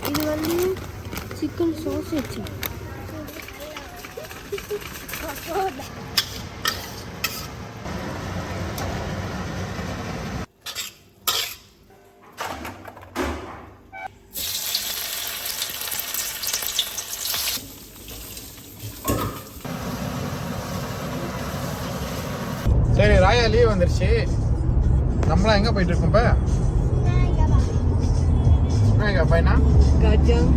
இது வந்து chicken sausage. சரி, ராயா லீவ் வந்துருச்சு. நம்மளாம் எங்கே போயிட்டு இருக்கோம் இப்போ? பையனா கஜங்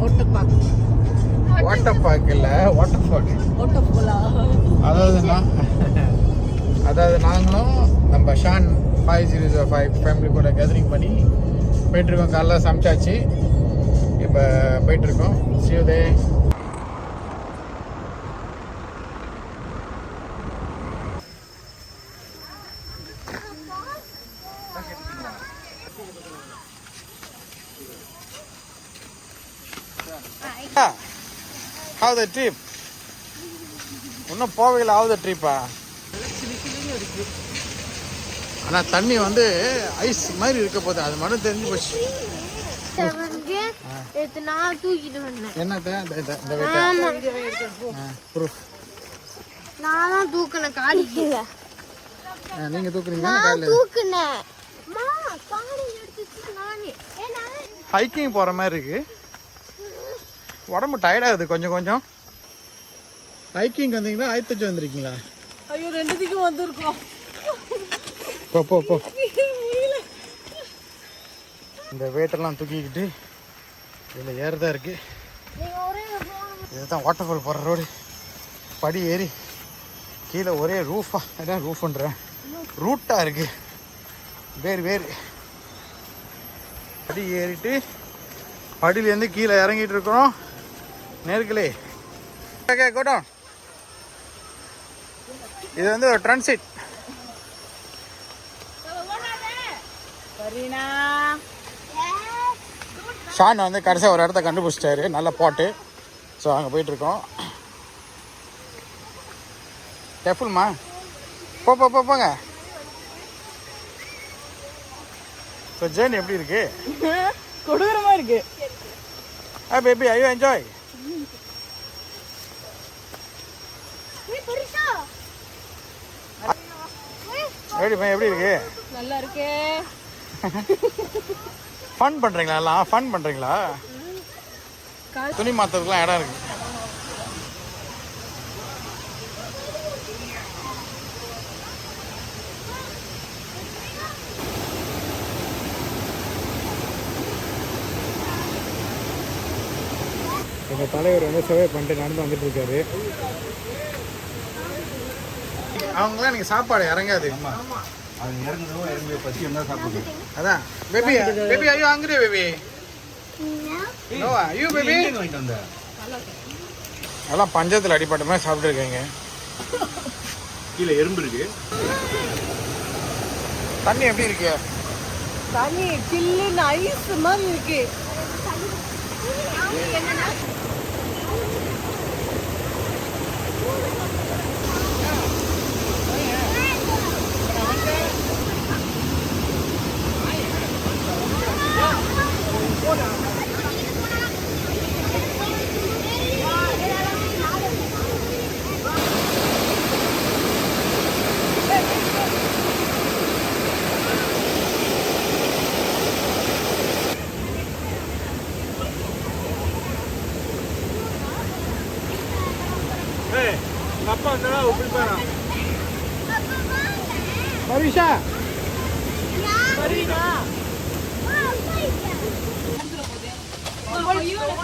வாட்டர் பார்க். வாட்டர் பார்க் இல்லை, வாட்டர் பார்க். அதாவது நாங்களும் நம்ம ஷான் 5005 ஃபேமிலி கூட கேதரிங் பண்ணி போயிட்டுருக்கோம். காலைல சமைச்சாச்சு, இப்போ போயிட்டுருக்கோம். சிவதே how the trip? இன்னும் போவையில் ஆகுது ட்ரிப்பா. ஆனால் தண்ணி வந்து ஐஸ் மாதிரி இருக்க போகுது, அது மட்டும் தெரிஞ்சு போச்சு. நான் தூக்குனேன் காலிக்கல. நீங்க தூக்குறீங்க? ஹைக்கிங் போற மாதிரி இருக்கு. உடம்பு டயர்டாகுது கொஞ்சம் கொஞ்சம். ஹைக்கிங் வந்தீங்களா, ஆயத்தச்சு வந்திருக்கீங்களா? ஐயோ, ரெண்டுத்துக்கும் வந்திருக்கோம். போ போ போ. இந்த வெயிட்டெல்லாம் தூக்கிக்கிட்டு இதில் ஏறதான் இருக்கு. இதுதான் வாட்டர் ஃபால் போகிற ரோடு. படி ஏறி கீழே ஒரே ரூஃபா, அதான் ரூஃபுன்றேன், ரூட்டாக இருக்கு. வேறு படி ஏறிட்டு படியிலேருந்து கீழே இறங்கிட்டு இருக்கிறோம். நேர்களே, கோடம் இது வந்து ஒரு ட்ரான்சிட். ஷான் வந்து கடைசியாக ஒரு இடத்த கண்டுபிடிச்சிட்டாரு, நல்ல பாட்டு. ஸோ அங்கே போயிட்டுருக்கோம். கேர்ஃபுல்மா, போங்க. ஸோ ஜேர்னி எப்படி இருக்கு? கொடூரமாக இருக்கு. பேபி, ஐயோ என்ஜாய். எப்படி இருக்கு? நல்லா இருக்கு. ஃபன் பண்றீங்களா? எல்லாம் ஃபன் பண்றீங்களா? துணி மாத்துறதுக்குலாம் இடம் இருக்கு. எங்க தலைவர் வந்து சர்வே பண்ணிட்டு நடந்து வந்துட்டு இருக்காரு. அவங்களாம் எனக்கு சாப்பாடு இறங்காது. அதான் பேபி, ஐயோ ஹங்கிரி பேபி. ஐயோ பேபி, எல்லாம் பஞ்சத்தில் அடிப்பட்ட மாதிரி சாப்பிட்டு இருக்கீங்க. கீழே எறும்பு இருக்கு. தண்ணி எப்படி இருக்கு? தண்ணி சில்லுன்னு ஐஸ் மாதிரி இருக்கு. அப்பா இப்படி போறா. மரிஷா,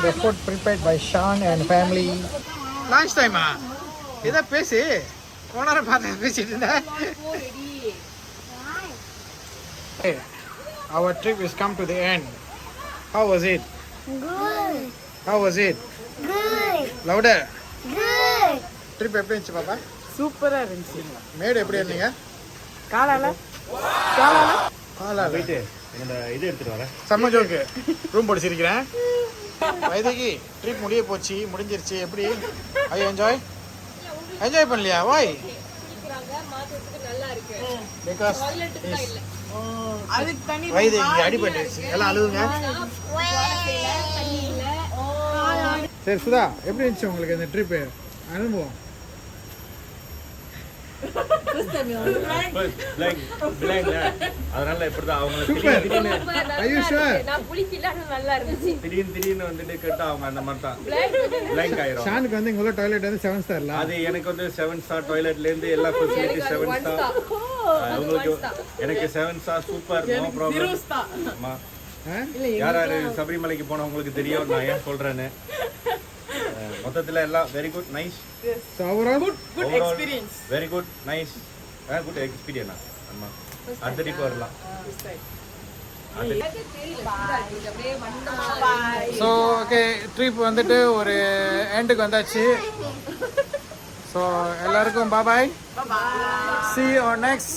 the food prepared by Sean and family. Lunch time ah? இத பேசி ஓனரை பார்த்து பேசிட்டு இருந்தேன். Our trip has come to the end. How was it? Good. How was it? Good. Louder. Good. Trip எப்படி இருந்துச்சு பாப்பா? சூப்பரா இருந்துச்சு. மேடு எப்படி இருந்தீங்க? காலால போயிட்டு இந்த இது எடுத்துட்டு வரேன். செம்ம ஜோக்கு. ரூம் படிச்சிருக்கிறேன். வைதகி, ட்ரிப் முடிஞ்சிருச்சு. எப்படி? ஐ என்ஜாய் பண்ணலையா? வாய்? பிகாஸ் அதுக்கு தண்ணி வயது இங்கே அடிபட்டுருச்சு எல்லாம் அழுவுங்க. சரி சுதா, எப்படி இருந்துச்சு உங்களுக்கு இந்த ட்ரிப்பு அனுபவம்? அதனால இப்படிதான் அவங்க சூப்பர். ஐயோ ஷூர். திடீர்னு வந்துட்டு கேட்டா அவங்க அந்த மாதிரி தான் பிளாங்க் ஆயிரும். ஷானுக்கு வந்து இங்க டாய்லெட் வந்து 7 ஸ்டார்ல. அது எனக்கு வந்து 7 ஸ்டார் டாய்லெட்ல இருந்து எல்லா ஃபெசிலிட்டி 7 ஸ்டார். உங்களுக்கு எனக்கு 7 ஸ்டார் சூப்பர், நோ ப்ராப்ளம். யார் யாரு சபரிமலைக்கு போனவங்களுக்கு தெரியும் நான் ஏன் சொல்றேன்னு. மொத்தத்துல எல்லாம் very good, nice. Good experience. Very good, nice. Good experience. ஆமா, அடுத்த ட்ரிப் வரலாம். ஸோ ஓகே, ட்ரிப் வந்துட்டு ஒரு எண்டுக்கு வந்தாச்சு. ஸோ எல்லாருக்கும் பாய். See you on next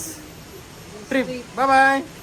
trip. Bye bye.